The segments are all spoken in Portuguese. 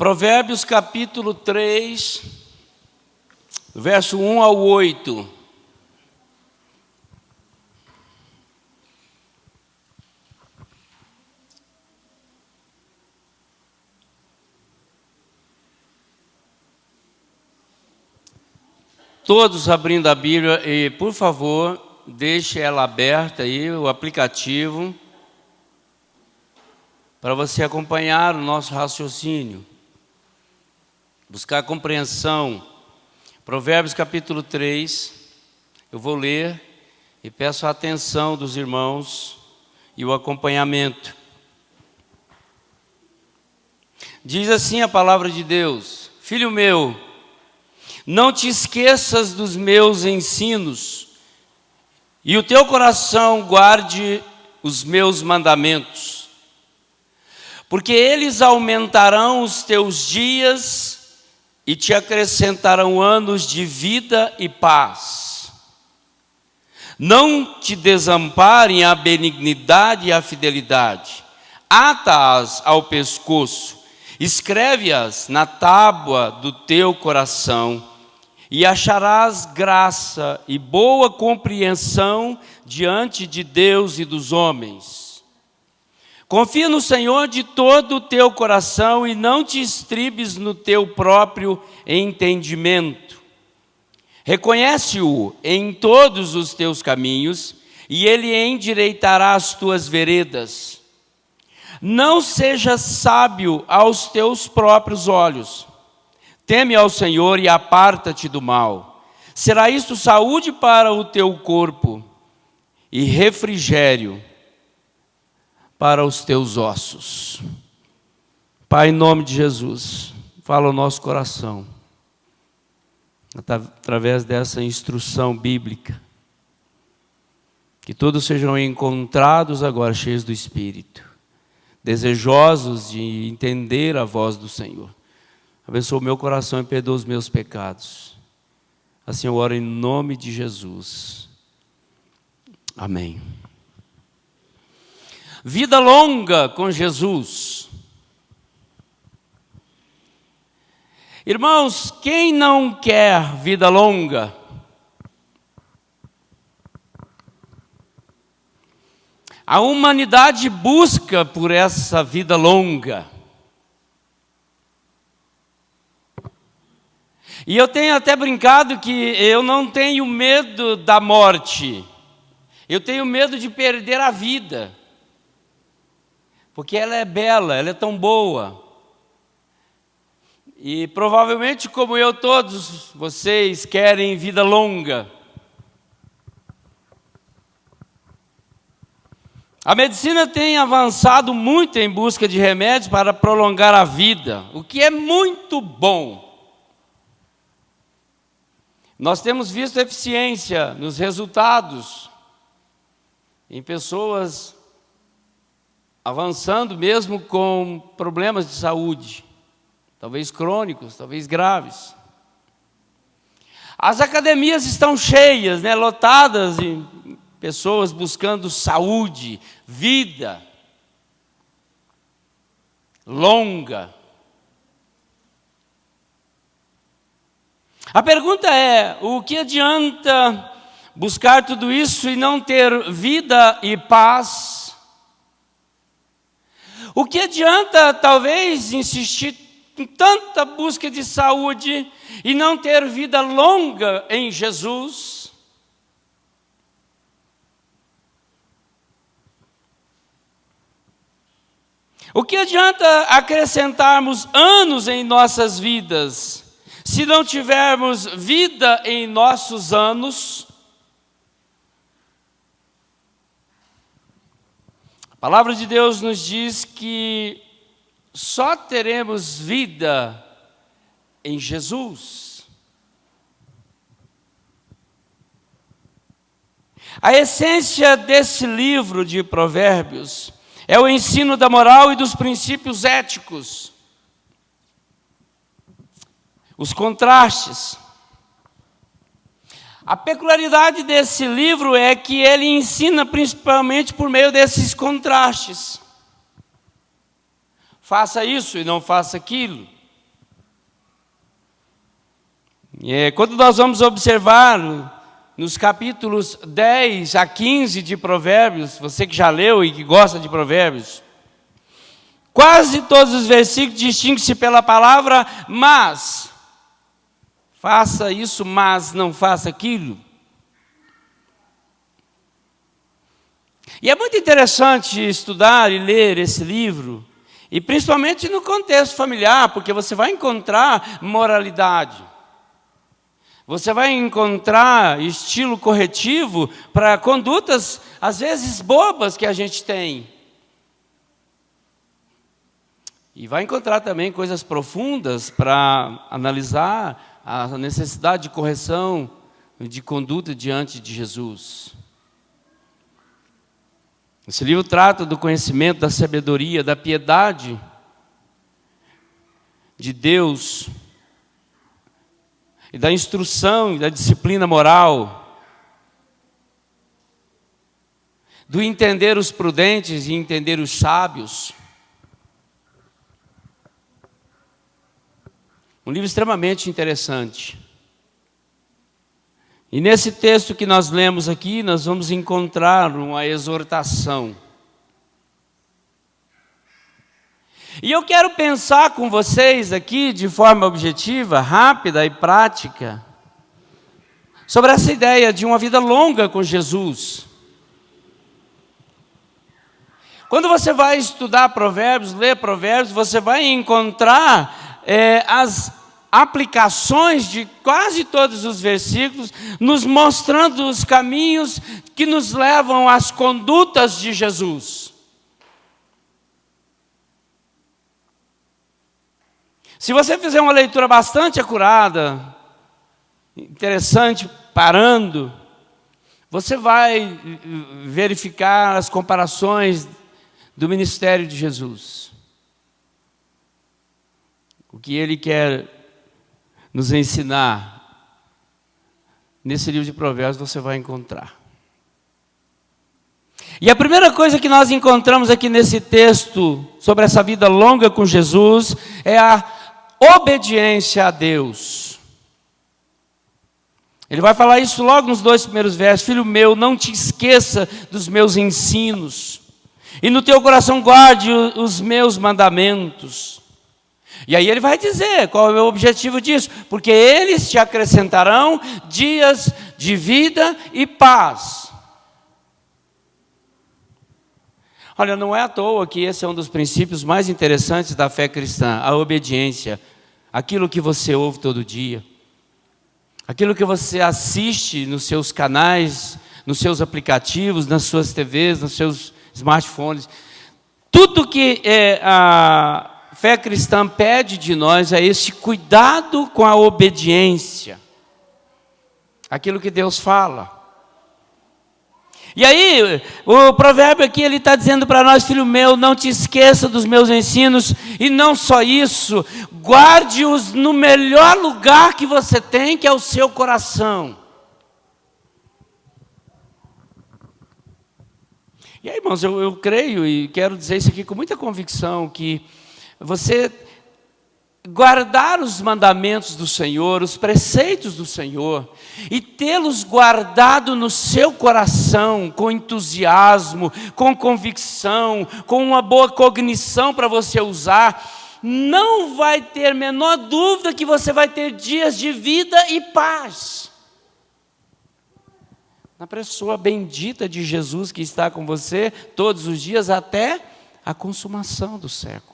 Provérbios capítulo 3, verso 1 ao 8. Todos abrindo a Bíblia e, por favor, deixe ela aberta aí, o aplicativo, para você acompanhar o nosso raciocínio, buscar compreensão. Provérbios capítulo 3, eu vou ler e peço a atenção dos irmãos e o acompanhamento. Diz assim a palavra de Deus: Filho meu, não te esqueças dos meus ensinos, e o teu coração guarde os meus mandamentos, porque eles aumentarão os teus dias e te acrescentarão anos de vida e paz. Não te desamparem a benignidade e a fidelidade, ata-as ao pescoço, escreve-as na tábua do teu coração, e acharás graça e boa compreensão diante de Deus e dos homens. Confia no Senhor de todo o teu coração e não te estribes no teu próprio entendimento. Reconhece-o em todos os teus caminhos e ele endireitará as tuas veredas. Não sejas sábio aos teus próprios olhos. Teme ao Senhor e aparta-te do mal. Será isto saúde para o teu corpo e refrigério para os teus ossos. Pai, em nome de Jesus, fala ao nosso coração, através dessa instrução bíblica, que todos sejam encontrados agora cheios do Espírito, desejosos de entender a voz do Senhor. Abençoa o meu coração e perdoa os meus pecados. Assim eu oro em nome de Jesus. Amém. Vida longa com Jesus. Irmãos, quem não quer vida longa? A humanidade busca por essa vida longa. E eu tenho até brincado que eu não tenho medo da morte. Eu tenho medo de perder a vida. Porque ela é bela, ela é tão boa. E provavelmente, como eu, todos vocês querem vida longa. A medicina tem avançado muito em busca de remédios para prolongar a vida, o que é muito bom. Nós temos visto eficiência nos resultados, em pessoas avançando mesmo com problemas de saúde, talvez crônicos, talvez graves. As academias estão cheias, lotadas de pessoas buscando saúde, vida longa. A pergunta é: o que adianta buscar tudo isso e não ter vida e paz? O que adianta, talvez, insistir em tanta busca de saúde e não ter vida longa em Jesus? O que adianta acrescentarmos anos em nossas vidas se não tivermos vida em nossos anos? A palavra de Deus nos diz que só teremos vida em Jesus. A essência desse livro de Provérbios é o ensino da moral e dos princípios éticos. Os contrastes. A peculiaridade desse livro é que ele ensina principalmente por meio desses contrastes. Faça isso e não faça aquilo. Quando nós vamos observar nos capítulos 10 a 15 de Provérbios, você que já leu e que gosta de Provérbios, quase todos os versículos distinguem-se pela palavra mas. Faça isso, mas não faça aquilo. E é muito interessante estudar e ler esse livro, e principalmente no contexto familiar, porque você vai encontrar moralidade. Você vai encontrar estilo corretivo para condutas, às vezes, bobas que a gente tem. E vai encontrar também coisas profundas para analisar a necessidade de correção de conduta diante de Jesus. Esse livro trata do conhecimento, da sabedoria, da piedade de Deus, e da instrução e da disciplina moral, do entender os prudentes e entender os sábios. Um livro extremamente interessante. E nesse texto que nós lemos aqui, nós vamos encontrar uma exortação. E eu quero pensar com vocês aqui, de forma objetiva, rápida e prática, sobre essa ideia de uma vida longa com Jesus. Quando você vai estudar Provérbios, ler Provérbios, você vai encontrar as aplicações de quase todos os versículos, nos mostrando os caminhos que nos levam às condutas de Jesus. Se você fizer uma leitura bastante acurada, interessante, parando, você vai verificar as comparações do ministério de Jesus. O que ele quer nos ensinar, nesse livro de Provérbios você vai encontrar. E a primeira coisa que nós encontramos aqui nesse texto, sobre essa vida longa com Jesus, é a obediência a Deus. Ele vai falar isso logo nos 2 primeiros versos. Filho meu, não te esqueça dos meus ensinos, e no teu coração guarde os meus mandamentos. E aí ele vai dizer qual é o objetivo disso, porque eles te acrescentarão dias de vida e paz. Olha, não é à toa que esse é um dos princípios mais interessantes da fé cristã, a obediência. Aquilo que você ouve todo dia, aquilo que você assiste nos seus canais, nos seus aplicativos, nas suas TVs, nos seus smartphones. Tudo que a fé cristã pede de nós é esse cuidado com a obediência. Aquilo que Deus fala. E aí, o provérbio aqui, ele está dizendo para nós, filho meu, não te esqueça dos meus ensinos, e não só isso, guarde-os no melhor lugar que você tem, que é o seu coração. E aí, irmãos, eu creio e quero dizer isso aqui com muita convicção, que você guardar os mandamentos do Senhor, os preceitos do Senhor, e tê-los guardado no seu coração, com entusiasmo, com convicção, com uma boa cognição para você usar, não vai ter menor dúvida que você vai ter dias de vida e paz. Na pessoa bendita de Jesus que está com você todos os dias até a consumação do século.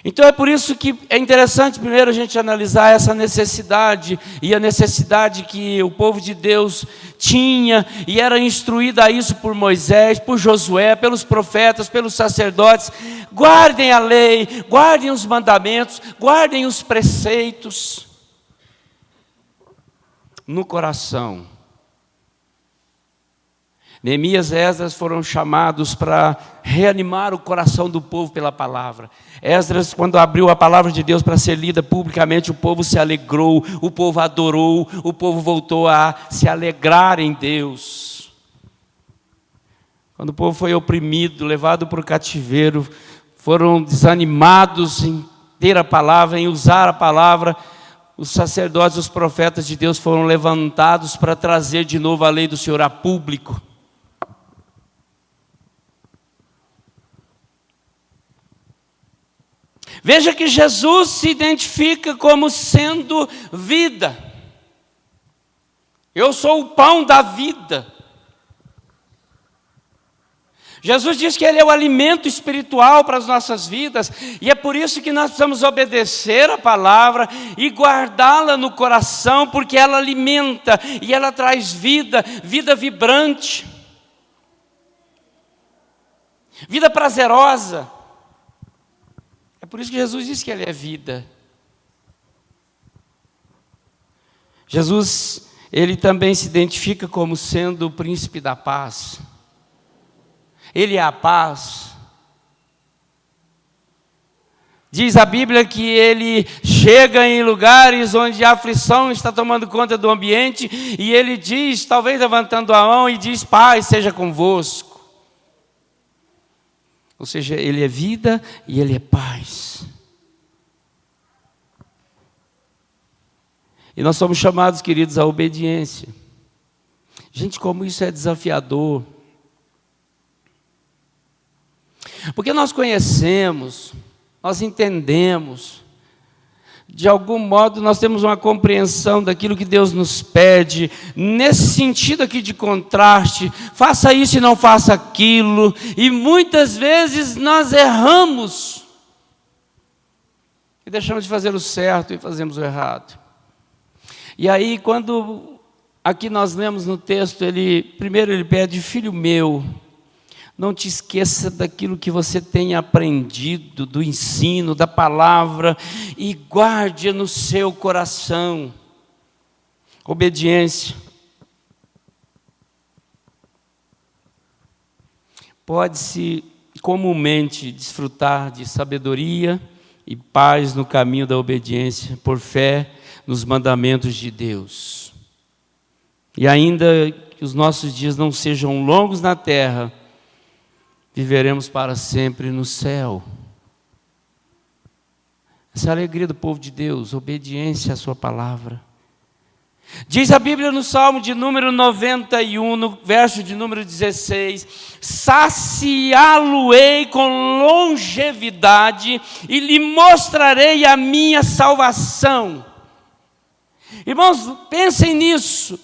Então é por isso que é interessante primeiro a gente analisar essa necessidade, e a necessidade que o povo de Deus tinha, e era instruída a isso por Moisés, por Josué, pelos profetas, pelos sacerdotes. Guardem a lei, guardem os mandamentos, guardem os preceitos no coração. Neemias e Esdras foram chamados para reanimar o coração do povo pela palavra. Esdras, quando abriu a palavra de Deus para ser lida publicamente, o povo se alegrou, o povo adorou, o povo voltou a se alegrar em Deus. Quando o povo foi oprimido, levado para o cativeiro, foram desanimados em ter a palavra, em usar a palavra. os sacerdotes, os profetas de Deus foram levantados para trazer de novo a lei do Senhor a público. Veja que Jesus se identifica como sendo vida. Eu sou o pão da vida. Jesus diz que Ele é o alimento espiritual para as nossas vidas, e é por isso que nós precisamos obedecer a palavra e guardá-la no coração, porque ela alimenta e ela traz vida, vida vibrante, vida prazerosa. É por isso que Jesus diz que Ele é vida. Jesus, Ele também se identifica como sendo o príncipe da paz. Ele é a paz. Diz a Bíblia que Ele chega em lugares onde a aflição está tomando conta do ambiente, e Ele diz, talvez levantando a mão, e diz: paz seja convosco. Ou seja, Ele é vida e Ele é paz. E nós somos chamados, queridos, à obediência. Gente, como isso é desafiador. Porque nós conhecemos, nós entendemos, de algum modo nós temos uma compreensão daquilo que Deus nos pede, nesse sentido aqui de contraste, faça isso e não faça aquilo, e muitas vezes nós erramos, e deixamos de fazer o certo e fazemos o errado. E aí, quando aqui nós lemos no texto, primeiro ele pede: filho meu, não te esqueça daquilo que você tem aprendido, do ensino, da palavra, e guarde no seu coração. Obediência. Pode-se comumente desfrutar de sabedoria e paz no caminho da obediência, por fé nos mandamentos de Deus. E ainda que os nossos dias não sejam longos na terra, viveremos para sempre no céu. Essa é a alegria do povo de Deus, obediência à sua palavra. Diz a Bíblia no Salmo de número 91, no verso de número 16: saciá-lo-ei com longevidade e lhe mostrarei a minha salvação. Irmãos, pensem nisso.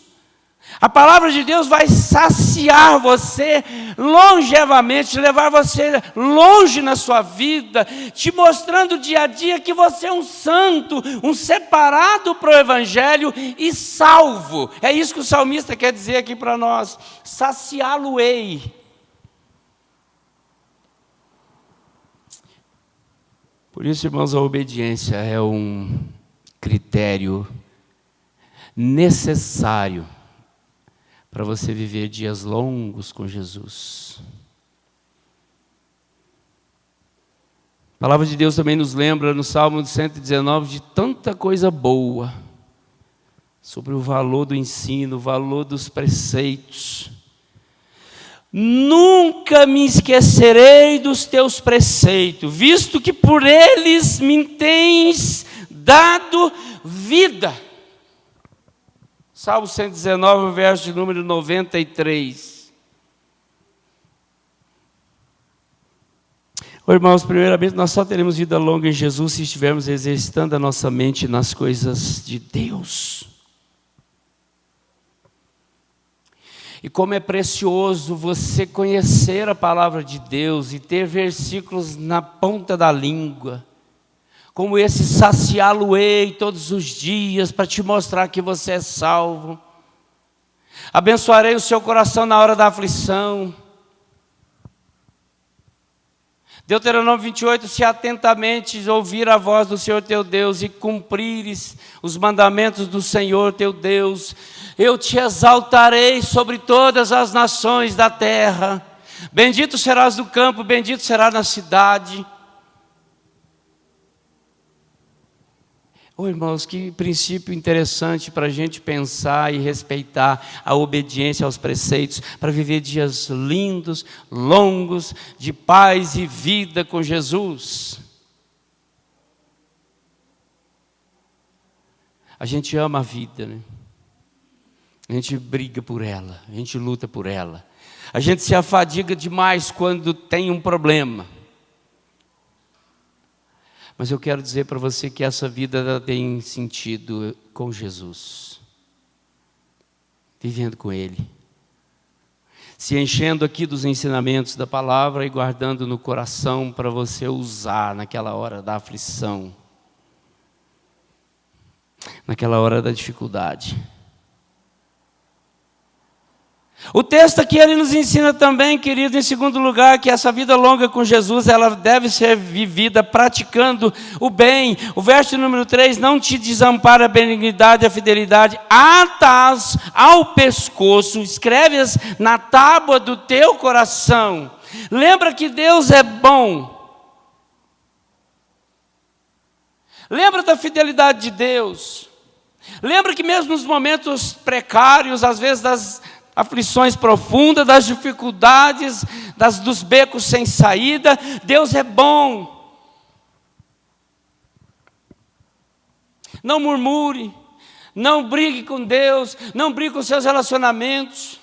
A palavra de Deus vai saciar você longevamente, levar você longe na sua vida, te mostrando dia a dia que você é um santo, um separado para o Evangelho e salvo. É isso que o salmista quer dizer aqui para nós: saciá-lo-ei. Por isso, irmãos, a obediência é um critério necessário para você viver dias longos com Jesus. A palavra de Deus também nos lembra no Salmo 119 de tanta coisa boa, sobre o valor do ensino, o valor dos preceitos. Nunca me esquecerei dos teus preceitos, visto que por eles me tens dado vida. Salmo 119, verso de número 93. Irmãos, primeiramente, nós só teremos vida longa em Jesus se estivermos exercitando a nossa mente nas coisas de Deus. E como é precioso você conhecer a palavra de Deus e ter versículos na ponta da língua, como esse: saciá-lo-ei todos os dias, para te mostrar que você é salvo. Abençoarei o seu coração na hora da aflição. Deuteronômio 28, se atentamente ouvir a voz do Senhor teu Deus e cumprires os mandamentos do Senhor teu Deus, eu te exaltarei sobre todas as nações da terra. Bendito serás no campo, bendito será na cidade. Irmãos, que princípio interessante para a gente pensar e respeitar a obediência aos preceitos, para viver dias lindos, longos, de paz e vida com Jesus. A gente ama a vida, né? A gente briga por ela, a gente luta por ela. A gente se afadiga demais quando tem um problema. Mas eu quero dizer para você que essa vida ela tem sentido com Jesus. Vivendo com Ele. Se enchendo aqui dos ensinamentos da palavra e guardando no coração para você usar naquela hora da aflição. Naquela hora da dificuldade. O texto aqui ele nos ensina também, querido, em segundo lugar, que essa vida longa com Jesus, ela deve ser vivida praticando o bem. O verso número 3, não te desampara a benignidade e a fidelidade, atas ao pescoço, escreve-as na tábua do teu coração. Lembra que Deus é bom. Lembra da fidelidade de Deus. Lembra que mesmo nos momentos precários, às vezes das aflições profundas, das dificuldades, dos becos sem saída, Deus é bom. Não murmure, não brigue com Deus, não brigue com seus relacionamentos.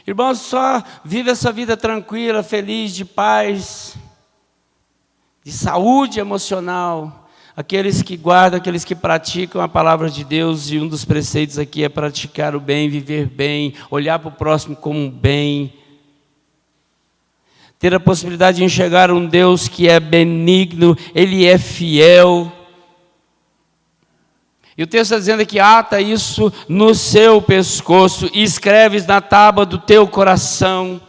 Irmãos, só vive essa vida tranquila, feliz, de paz, de saúde emocional, aqueles que guardam, aqueles que praticam a palavra de Deus, e um dos preceitos aqui é praticar o bem, viver bem, olhar para o próximo como um bem, ter a possibilidade de enxergar um Deus que é benigno, Ele é fiel. E o texto está dizendo que ata isso no seu pescoço e escreves na tábua do teu coração.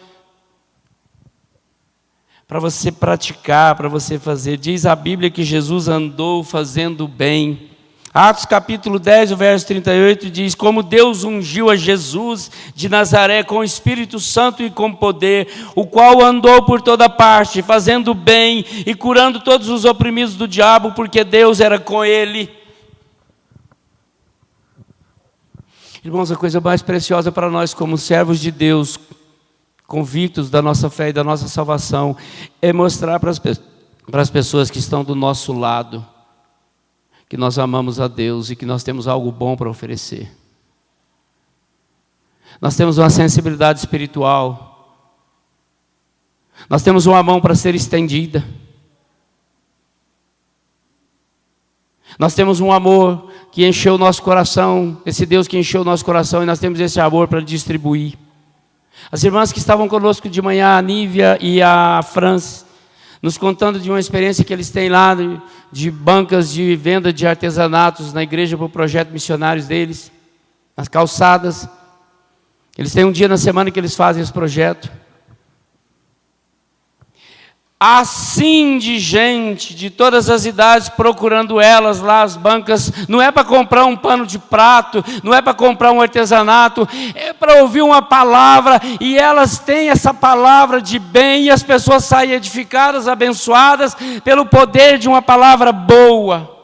Para você praticar, para você fazer. Diz a Bíblia que Jesus andou fazendo bem. Atos capítulo 10, o verso 38 diz: como Deus ungiu a Jesus de Nazaré com o Espírito Santo e com poder, o qual andou por toda parte, fazendo bem e curando todos os oprimidos do diabo, porque Deus era com ele. Irmãos, a coisa mais preciosa para nós como servos de Deus, convictos da nossa fé e da nossa salvação, é mostrar para as pessoas que estão do nosso lado que nós amamos a Deus e que nós temos algo bom para oferecer. Nós temos uma sensibilidade espiritual. Nós temos uma mão para ser estendida. Nós temos um amor que encheu o nosso coração, esse Deus que encheu o nosso coração, e nós temos esse amor para distribuir. As irmãs que estavam conosco de manhã, a Nívia e a Franz, nos contando de uma experiência que eles têm lá, de bancas de venda de artesanatos na igreja para o projeto missionários deles, nas calçadas. Eles têm um dia na semana que eles fazem esse projeto. Assim de gente, de todas as idades, procurando elas lá, as bancas, não é para comprar um pano de prato, não é para comprar um artesanato, é para ouvir uma palavra, e elas têm essa palavra de bem, e as pessoas saem edificadas, abençoadas, pelo poder de uma palavra boa.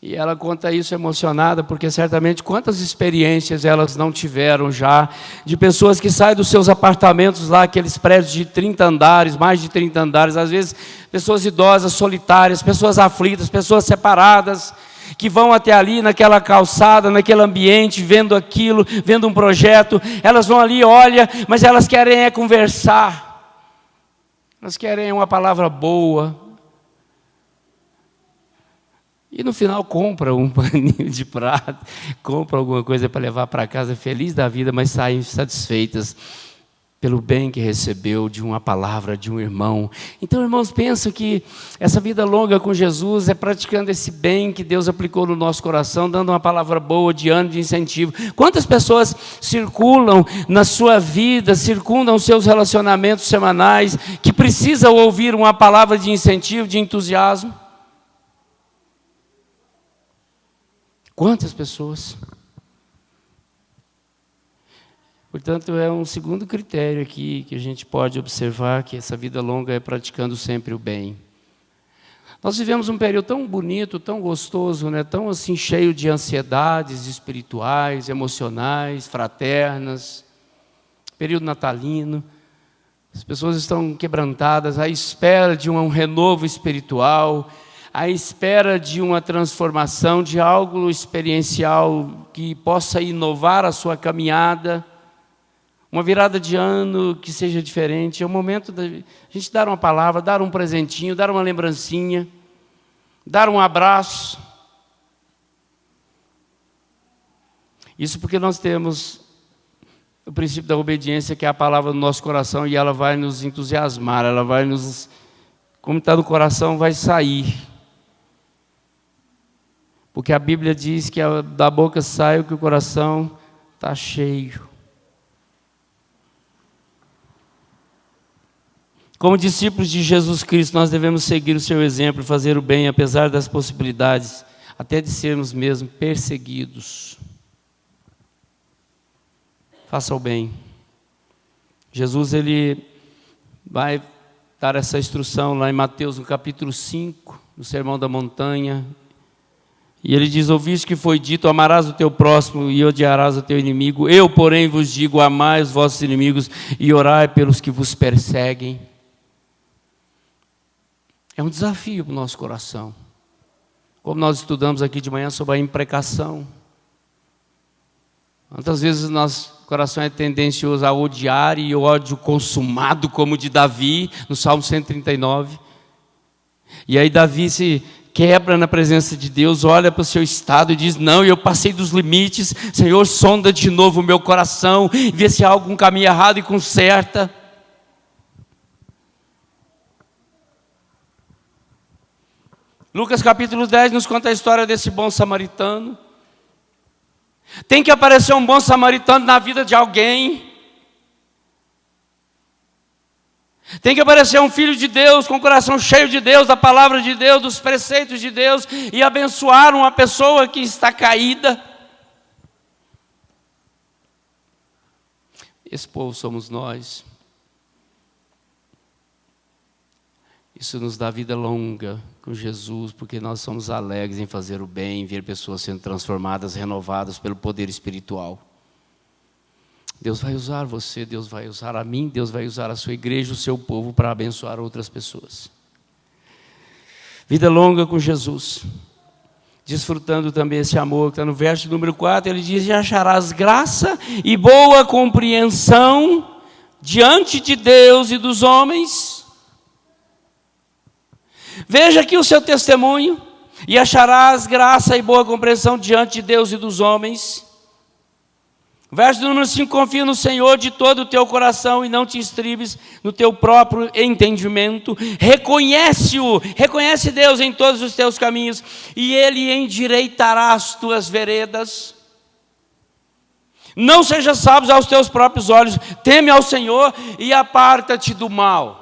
E ela conta isso emocionada, porque certamente quantas experiências elas não tiveram já, de pessoas que saem dos seus apartamentos lá, aqueles prédios de 30 andares, mais de 30 andares, às vezes pessoas idosas, solitárias, pessoas aflitas, pessoas separadas, que vão até ali, naquela calçada, naquele ambiente, vendo aquilo, vendo um projeto, elas vão ali, olham, mas elas querem conversar, elas querem uma palavra boa. E no final compra um paninho de prato, compra alguma coisa para levar para casa, feliz da vida, mas saem satisfeitas pelo bem que recebeu de uma palavra de um irmão. Então, irmãos, penso que essa vida longa com Jesus é praticando esse bem que Deus aplicou no nosso coração, dando uma palavra boa de ânimo, de incentivo. Quantas pessoas circulam na sua vida, circundam seus relacionamentos semanais, que precisam ouvir uma palavra de incentivo, de entusiasmo? Quantas pessoas? Portanto, é um segundo critério aqui que a gente pode observar, que essa vida longa é praticando sempre o bem. Nós vivemos um período tão bonito, tão gostoso, né? Tão assim cheio de ansiedades espirituais, emocionais, fraternas, período natalino, as pessoas estão quebrantadas à espera de um renovo espiritual, à espera de uma transformação, de algo experiencial que possa inovar a sua caminhada, uma virada de ano que seja diferente. É o momento da gente dar uma palavra, dar um presentinho, dar uma lembrancinha, dar um abraço. Isso porque nós temos o princípio da obediência, que é a palavra no nosso coração, e ela vai nos entusiasmar, ela vai nos... Como está no coração, vai sair. Porque a Bíblia diz que da boca sai o que o coração está cheio. Como discípulos de Jesus Cristo, nós devemos seguir o seu exemplo e fazer o bem, apesar das possibilidades, até de sermos mesmo perseguidos. Faça o bem. Jesus, ele vai dar essa instrução lá em Mateus, no capítulo 5, no Sermão da Montanha. E ele diz: ouviste que foi dito, amarás o teu próximo e odiarás o teu inimigo. Eu, porém, vos digo, amai os vossos inimigos e orai pelos que vos perseguem. É um desafio para o nosso coração. Como nós estudamos aqui de manhã sobre a imprecação. Quantas vezes nosso coração é tendencioso a odiar, e o ódio consumado, como o de Davi, no Salmo 139. E aí Davi se quebra na presença de Deus, olha para o seu estado e diz: não, eu passei dos limites, Senhor, sonda de novo o meu coração, vê se há algum caminho errado e conserta. Lucas capítulo 10 nos conta a história desse bom samaritano. Tem que aparecer um bom samaritano na vida de alguém. Tem que aparecer um filho de Deus, com o coração cheio de Deus, da palavra de Deus, dos preceitos de Deus, e abençoar uma pessoa que está caída. Esse povo somos nós. Isso nos dá vida longa com Jesus, porque nós somos alegres em fazer o bem, em ver pessoas sendo transformadas, renovadas pelo poder espiritual. Deus vai usar você, Deus vai usar a mim, Deus vai usar a sua igreja, o seu povo, para abençoar outras pessoas. Vida longa com Jesus, desfrutando também esse amor, que está no verso número 4, ele diz: e acharás graça e boa compreensão diante de Deus e dos homens. Veja aqui o seu testemunho: e acharás graça e boa compreensão diante de Deus e dos homens. Verso número 5, confia no Senhor de todo o teu coração e não te estribes no teu próprio entendimento. Reconhece-o, reconhece Deus em todos os teus caminhos e Ele endireitará as tuas veredas. Não sejas sábio aos teus próprios olhos, teme ao Senhor e aparta-te do mal.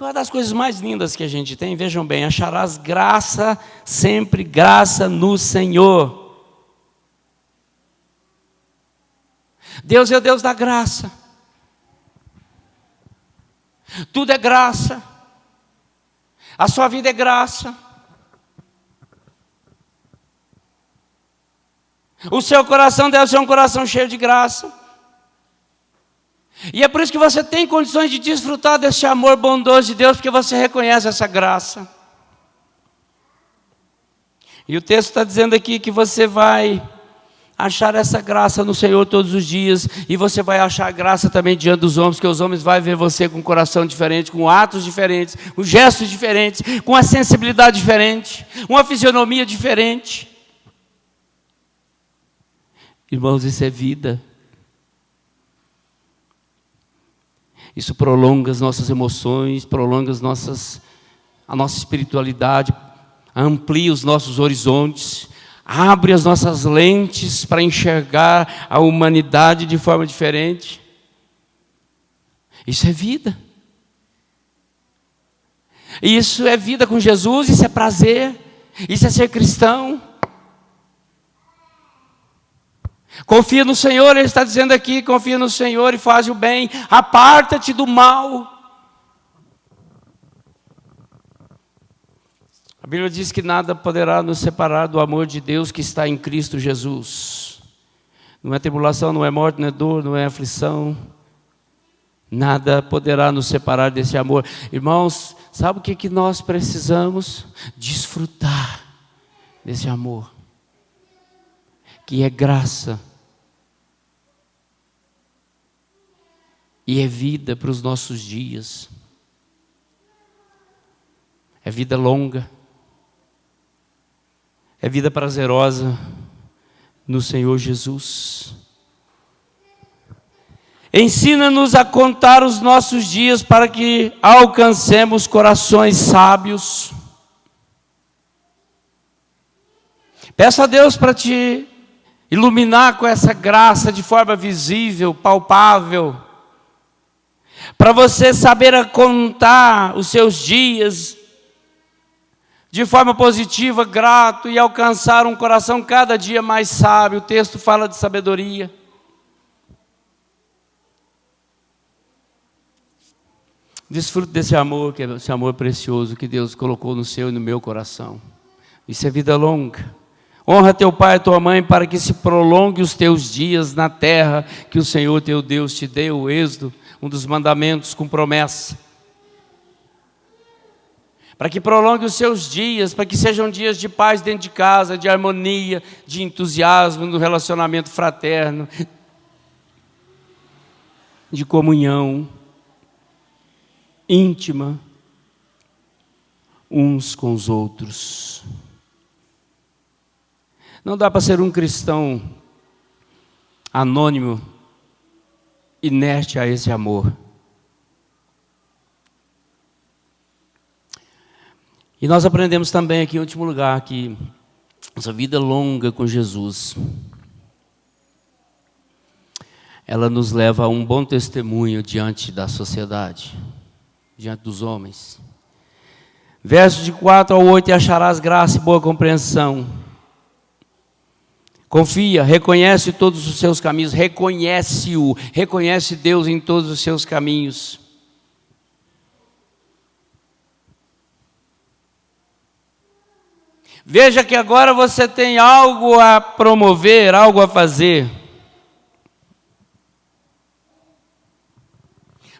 Uma das coisas mais lindas que a gente tem, vejam bem: acharás graça, sempre graça no Senhor. Deus é o Deus da graça. Tudo é graça. A sua vida é graça. O seu coração deve ser um coração cheio de graça. E é por isso que você tem condições de desfrutar desse amor bondoso de Deus, porque você reconhece essa graça. E o texto está dizendo aqui que você vai achar essa graça no Senhor todos os dias, e você vai achar graça também diante dos homens, porque os homens vão ver você com um coração diferente, com atos diferentes, com gestos diferentes, com uma sensibilidade diferente, uma fisionomia diferente. Irmãos, isso é vida. Isso prolonga as nossas emoções, prolonga a nossa espiritualidade, amplia os nossos horizontes, abre as nossas lentes para enxergar a humanidade de forma diferente. Isso é vida. Isso é vida com Jesus, isso é prazer, isso é ser cristão. Confia no Senhor, Ele está dizendo aqui: confia no Senhor e faz o bem, aparta-te do mal. A Bíblia diz que nada poderá nos separar do amor de Deus que está em Cristo Jesus. Não é tribulação, não é morte, não é dor, não é aflição. Nada poderá nos separar desse amor. Irmãos, sabe o que nós precisamos? Desfrutar desse amor, que é graça e é vida para os nossos dias. É vida longa, é vida prazerosa no Senhor Jesus. Ensina-nos a contar os nossos dias para que alcancemos corações sábios. Peça a Deus para te iluminar com essa graça de forma visível, palpável, para você saber contar os seus dias de forma positiva, grato, e alcançar um coração cada dia mais sábio. O texto fala de sabedoria. Desfrute desse amor, que é esse amor precioso que Deus colocou no seu e no meu coração. Isso é vida longa. Honra teu pai e tua mãe para que se prolongue os teus dias na terra que o Senhor teu Deus te deu. O Êxodo, um dos mandamentos com promessa. Para que prolongue os seus dias, para que sejam dias de paz dentro de casa, de harmonia, de entusiasmo no relacionamento fraterno, de comunhão íntima uns com os outros. Não dá para ser um cristão anônimo, inerte a esse amor. E nós aprendemos também aqui, em último lugar, que essa vida longa com Jesus, ela nos leva a um bom testemunho diante da sociedade, diante dos homens. Versos de 4 ao 8, e acharás graça e boa compreensão. Confia, reconhece todos os seus caminhos, reconhece-o, reconhece Deus em todos os seus caminhos. Veja que agora você tem algo a promover, algo a fazer.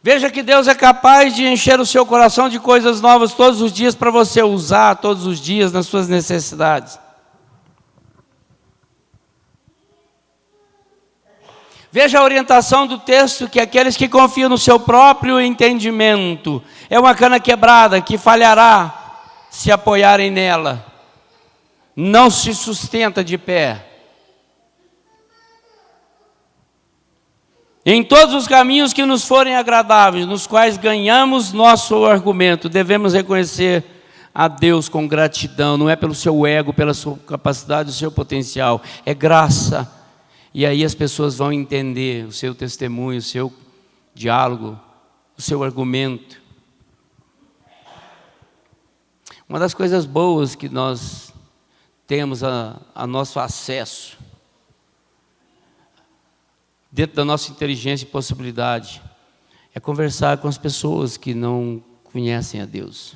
Veja que Deus é capaz de encher o seu coração de coisas novas todos os dias para você usar todos os dias nas suas necessidades. Veja a orientação do texto, que aqueles que confiam no seu próprio entendimento é uma cana quebrada que falhará se apoiarem nela. Não se sustenta de pé. Em todos os caminhos que nos forem agradáveis, nos quais ganhamos nosso argumento, devemos reconhecer a Deus com gratidão. Não é pelo seu ego, pela sua capacidade, o seu potencial. É graça. E aí as pessoas vão entender o seu testemunho, o seu diálogo, o seu argumento. Uma das coisas boas que nós temos a nosso acesso, dentro da nossa inteligência e possibilidade, é conversar com as pessoas que não conhecem a Deus.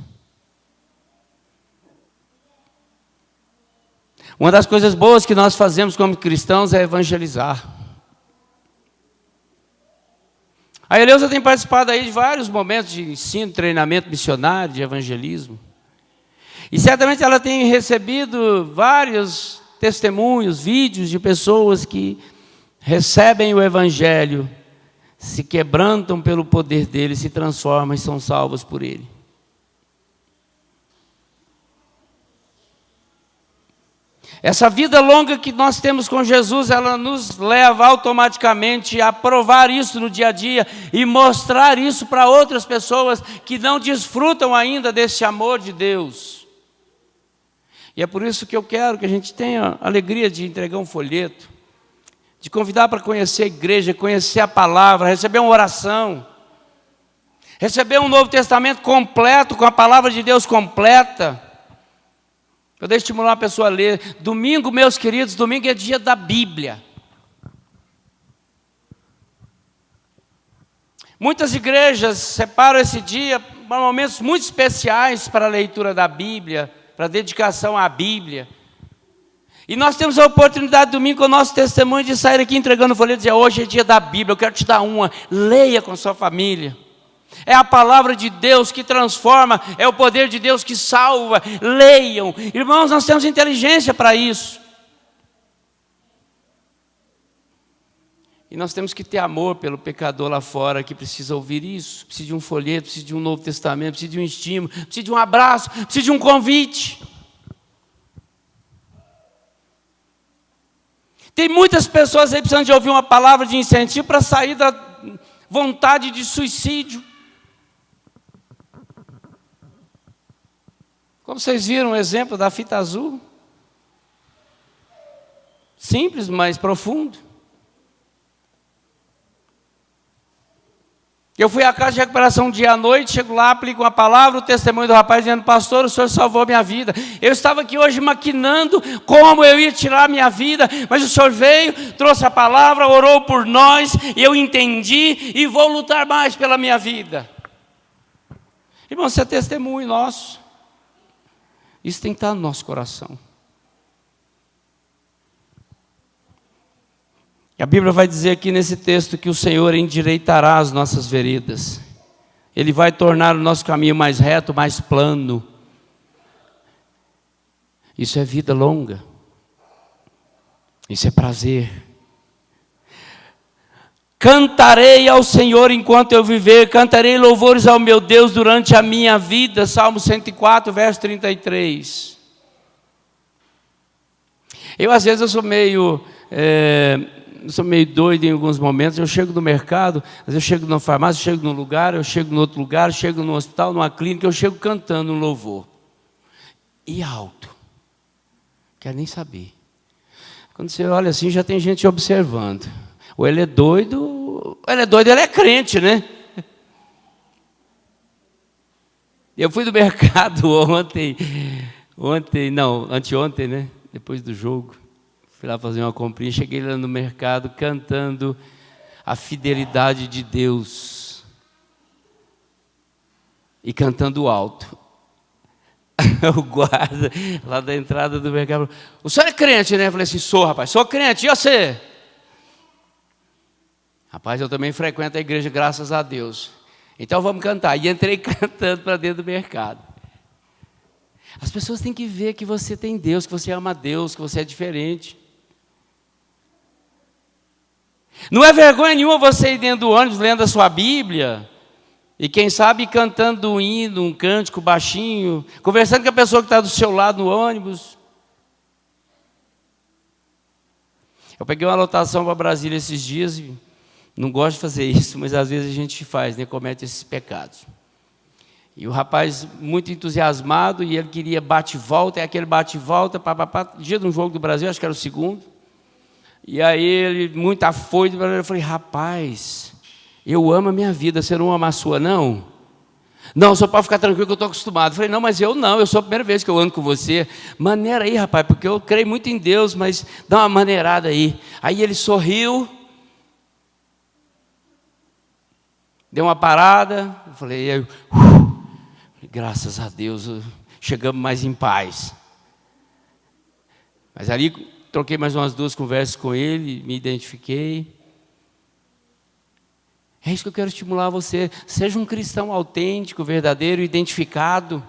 Uma das coisas boas que nós fazemos como cristãos é evangelizar. A Eleusa tem participado aí de vários momentos de ensino, treinamento missionário, de evangelismo. E certamente ela tem recebido vários testemunhos, vídeos de pessoas que recebem o Evangelho, se quebrantam pelo poder dele, se transformam e são salvas por ele. Essa vida longa que nós temos com Jesus, ela nos leva automaticamente a provar isso no dia a dia e mostrar isso para outras pessoas que não desfrutam ainda desse amor de Deus. E é por isso que eu quero que a gente tenha a alegria de entregar um folheto, de convidar para conhecer a igreja, conhecer a palavra, receber uma oração, receber um Novo Testamento completo, com a palavra de Deus completa, poder estimular a pessoa a ler. Domingo, meus queridos, domingo é dia da Bíblia. Muitas igrejas separam esse dia para momentos muito especiais para a leitura da Bíblia, para a dedicação à Bíblia. E nós temos a oportunidade domingo com o nosso testemunho de sair aqui entregando folheto e dizer: hoje é dia da Bíblia, eu quero te dar uma, leia com a sua família. É a palavra de Deus que transforma, é o poder de Deus que salva. Leiam. Irmãos, nós temos inteligência para isso. E nós temos que ter amor pelo pecador lá fora que precisa ouvir isso. Precisa de um folheto, precisa de um Novo Testamento, precisa de um estímulo, precisa de um abraço, precisa de um convite. Tem muitas pessoas aí precisando de ouvir uma palavra de incentivo para sair da vontade de suicídio. Como vocês viram o exemplo da fita azul? Simples, mas profundo. Eu fui à casa de recuperação um dia à noite, chego lá, aplico uma palavra, o testemunho do rapaz dizendo: pastor, o senhor salvou minha vida. Eu estava aqui hoje maquinando como eu ia tirar a minha vida, mas o senhor veio, trouxe a palavra, orou por nós, e eu entendi e vou lutar mais pela minha vida. Irmão, isso é testemunho nosso. Isso tem que estar no nosso coração. A Bíblia vai dizer aqui nesse texto que o Senhor endireitará as nossas veredas. Ele vai tornar o nosso caminho mais reto, mais plano. Isso é vida longa. Isso é prazer. Cantarei ao Senhor enquanto eu viver, cantarei louvores ao meu Deus durante a minha vida. Salmo 104, verso 33. Às vezes eu sou meio doido em alguns momentos. Eu chego no mercado, às vezes eu chego numa farmácia, eu chego num lugar, eu chego em outro lugar, eu chego num hospital, numa clínica, eu chego cantando um louvor. E alto. Quer nem saber. Quando você olha assim, já tem gente observando. Ou ele é doido, ele é crente, né? Eu fui do mercado anteontem, né? Depois do jogo. Fui lá fazer uma comprinha, cheguei lá no mercado cantando a fidelidade de Deus. E cantando alto. O guarda lá da entrada do mercado falou: o senhor é crente, né? Eu falei assim: sou, rapaz, sou crente, e você? Rapaz, eu também frequento a igreja, graças a Deus. Então vamos cantar. E entrei cantando para dentro do mercado. As pessoas têm que ver que você tem Deus, que você ama Deus, que você é diferente. Não é vergonha nenhuma você ir dentro do ônibus lendo a sua Bíblia, e quem sabe cantando um hino, um cântico baixinho, conversando com a pessoa que está do seu lado no ônibus. Eu peguei uma lotação para Brasília esses dias, e não gosto de fazer isso, mas às vezes a gente faz, né? Comete esses pecados. E o rapaz muito entusiasmado, e ele queria bate-volta, é aquele bate-volta, dia de um jogo do Brasil, acho que era o segundo. E aí ele, muito afoito, eu falei: rapaz, eu amo a minha vida, você não ama a sua, não? Não, só pode ficar tranquilo que eu estou acostumado. Eu falei: não, mas eu não, eu sou a primeira vez que eu ando com você. Maneira aí, rapaz, porque eu creio muito em Deus, mas dá uma maneirada aí. Aí ele sorriu, deu uma parada, eu falei: graças a Deus, chegamos mais em paz. Mas ali troquei mais umas 2 conversas com ele, me identifiquei. É isso que eu quero estimular você. Seja um cristão autêntico, verdadeiro, identificado.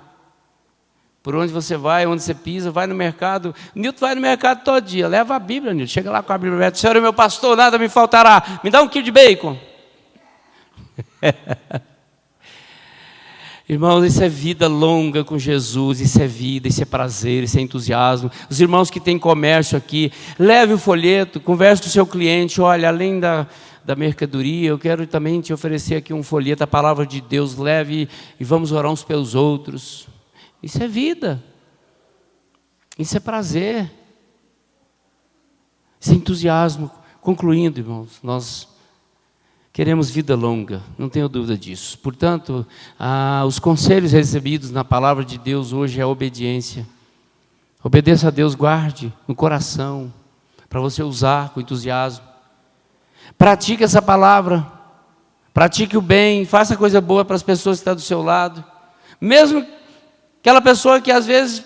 Por onde você vai, onde você pisa, vai no mercado. O Nilton vai no mercado todo dia, leva a Bíblia, Nilton. Chega lá com a Bíblia aberta: Senhor é meu pastor, nada me faltará. Me dá 1 quilo de bacon. Irmãos, isso é vida longa com Jesus, isso é vida, isso é prazer, isso é entusiasmo. Os irmãos que têm comércio aqui, leve o folheto, converse com o seu cliente: olha, além da mercadoria, eu quero também te oferecer aqui um folheto, a palavra de Deus, leve e vamos orar uns pelos outros. Isso é vida, isso é prazer, isso é entusiasmo. Concluindo, irmãos, nós queremos vida longa, não tenho dúvida disso. Portanto, os conselhos recebidos na palavra de Deus hoje é a obediência. Obedeça a Deus, guarde no coração, para você usar com entusiasmo. Pratique essa palavra, pratique o bem, faça coisa boa para as pessoas que estão do seu lado. Mesmo aquela pessoa que às vezes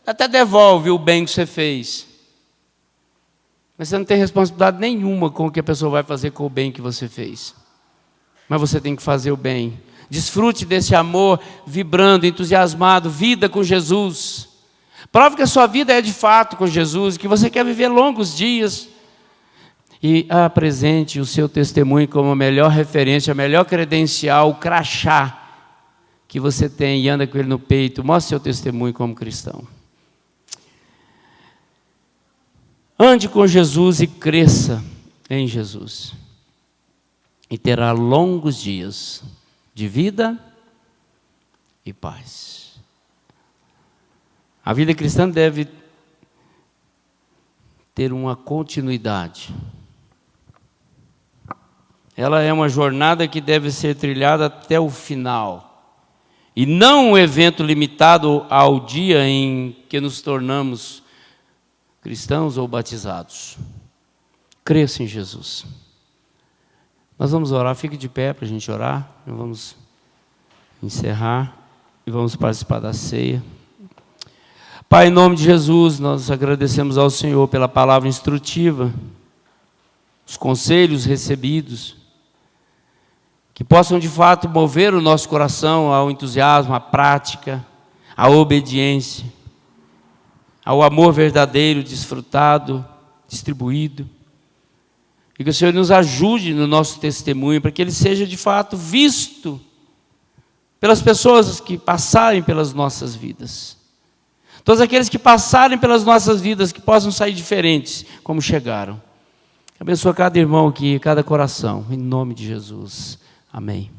até devolve o bem que você fez. Mas você não tem responsabilidade nenhuma com o que a pessoa vai fazer com o bem que você fez. Mas você tem que fazer o bem. Desfrute desse amor, vibrando, entusiasmado, vida com Jesus. Prove que a sua vida é de fato com Jesus, que você quer viver longos dias. E apresente o seu testemunho como a melhor referência, a melhor credencial, o crachá que você tem e anda com ele no peito. Mostre seu testemunho como cristão. Ande com Jesus e cresça em Jesus. E terá longos dias de vida e paz. A vida cristã deve ter uma continuidade. Ela é uma jornada que deve ser trilhada até o final. E não um evento limitado ao dia em que nos tornamos cristãos ou batizados. Cresça em Jesus. Nós vamos orar, fique de pé para a gente orar. Nós vamos encerrar e vamos participar da ceia. Pai, em nome de Jesus, nós agradecemos ao Senhor pela palavra instrutiva, os conselhos recebidos, que possam de fato mover o nosso coração ao entusiasmo, à prática, à obediência, ao amor verdadeiro, desfrutado, distribuído. E que o Senhor nos ajude no nosso testemunho, para que ele seja de fato visto pelas pessoas que passarem pelas nossas vidas. Todos aqueles que passarem pelas nossas vidas, que possam sair diferentes, como chegaram. Abençoa cada irmão aqui, cada coração, em nome de Jesus. Amém.